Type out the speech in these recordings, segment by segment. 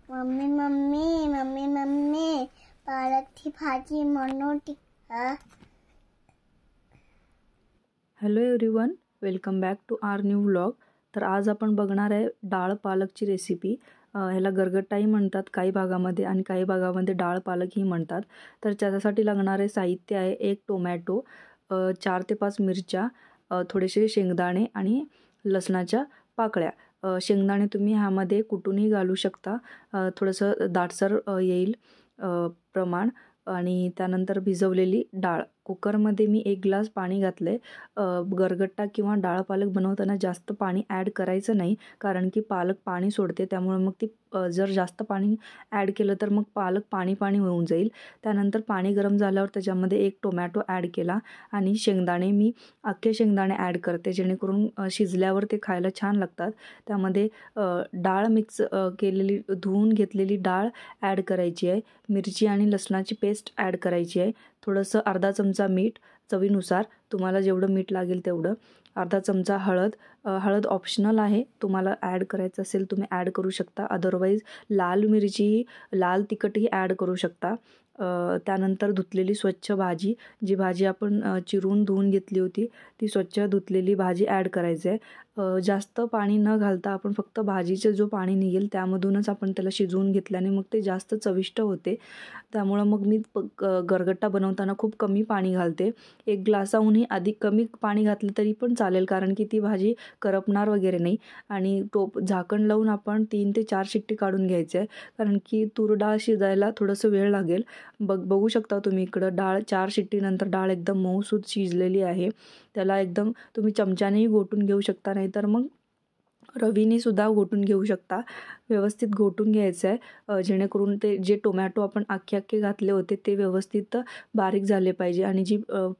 Mummy mummy mummy mummy पालकची भाजी बनवते का? Hello everyone, welcome back to our new vlog. तर आज आपण बघणार आहे डाळ पालकची रेसिपी. ह्याला गरगट्टाही म्हणतात काही भागामध्ये आणि काही भागामध्ये डाळ पालकही म्हणतात. तर त्याच्यासाठी लागणारे साहित्य आहे 1 टोमॅटो, 4 ते 5 मिरच्या, थोडेसे शेंगदाणे आणि लसणाच्या पाकळ्या. शेंगदाणे तुम्ही ह्यामध्ये कुटूनही घालू शकता, थोडंसं दाटसर येईल प्रमाण. आणि त्यानंतर भिजवलेली डाळ. कुकरमध्ये मी 1 ग्लास पाणी घातले. गरगट्टा किंवा डाळ पालक बनवताना जास्त पाणी ॲड करायचं नाही, कारण की पालक पाणी सोडते. त्यामुळे मग ती जर जास्त पाणी ॲड केलं तर मग पालक पाणी पाणी होऊन जाईल. त्यानंतर पाणी गरम झाल्यावर त्याच्यामध्ये 1 टोमॅटो ॲड केला आणि शेंगदाणे मी अख्खे शेंगदाणे ॲड करते, जेणेकरून शिजल्यावर ते खायला छान लागतात. त्यामध्ये डाळ मिक्स केलेली धुवून घेतलेली डाळ ॲड करायची आहे. मिरची आणि लसणाची पेस्ट ॲड करायची आहे. थोडंसं अर्धा चमचा मीठ, चवीनुसार तुम्हाला जेवढं मीठ लागेल तेवढं. अर्धा चमचा हळद. हळद ऑप्शनल आहे, तुम्हाला ॲड करायचं असेल तुम्ही ॲड करू शकता. अदरवाईज लाल मिरची, लाल तिखटही ॲड करू शकता. त्यानंतर धुतलेली स्वच्छ भाजी, जी भाजी आपण चिरून धुवून घेतली होती ती स्वच्छ धुतलेली भाजी ॲड करायची आहे. जास्त पाणी न घालता आपण फक्त भाजीचं जो पाणी निघेल त्यामधूनच आपण त्याला शिजवून घेतल्याने मग ते जास्त चविष्ट होते. त्यामुळं मग मी गरगट्टा बनवताना खूप कमी पाणी घालते. 1 ग्लासाहूनही अधिक कमी पाणी घातलं तरी पण चालेल, कारण की ती भाजी करपणार वगैरे नाही. आणि झाकण लावून आपण 3 ते 4 शिट्टी काढून घ्यायचे आहे, कारण की तूर डाळ शिजायला थोडंसं वेळ लागेल. बघू शकता तुम्ही इकडं डाळ 4 शिट्टीनंतर डाळ एकदम मऊसूत शिजलेली आहे. त्याला एकदम तुम्ही चमच्यानेही घोटून घेऊ शकता, नाहीतर मग रवीने सुद्धा घोटून घेऊ शकता. व्यवस्थित घोटून घ्यायचं आहे, जेणेकरून ते जे टोमॅटो आपण अख्खे घातले होते ते व्यवस्थित बारीक झाले पाहिजे आणि जी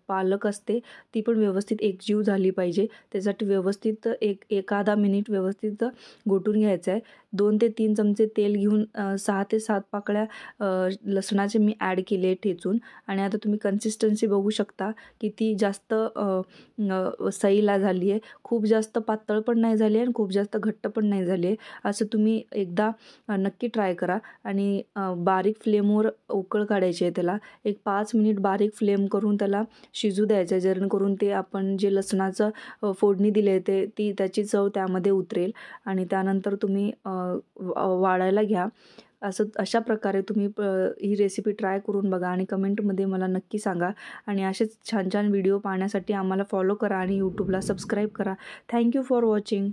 पालक असते ती पण व्यवस्थित एकजीव झाली पाहिजे. त्यासाठी व्यवस्थित एखादा मिनिट व्यवस्थित घोटून घ्यायचं आहे. 2 ते 3 चमचे तेल घेऊन 6 ते 7 पाकळ्या लसणाचे मी ॲड केले ठेचून. आणि आता तुम्ही कन्सिस्टन्सी बघू शकता किती जास्त सैला झाली आहे. खूप जास्त पातळ पण नाही झाली आहे आणि खूप जास्त घट्ट पण नाही झाली आहे. असं तुम्ही एकदा नक्की ट्राय करा. आणि बारीक फ्लेमवर उकळ काढायची आहे त्याला. 5 मिनिट बारीक फ्लेम करून त्याला शिजू द्यायचं आहे, जेणेकरून ते आपण जे लसणाचं फोडणी दिली आहे ती त्याची चव त्यामध्ये उतरेल. आणि त्यानंतर तुम्ही वाढायला घ्या. अशा प्रकारे तुम्ही ही रेसिपी ट्राय करून बघा आणि कमेंटमध्ये मला नक्की सांगा. आणि असेच छान छान व्हिडिओ पाहण्यासाठी आम्हाला फॉलो करा आणि यूट्यूबला सबस्क्राईब करा. Thank you for watching.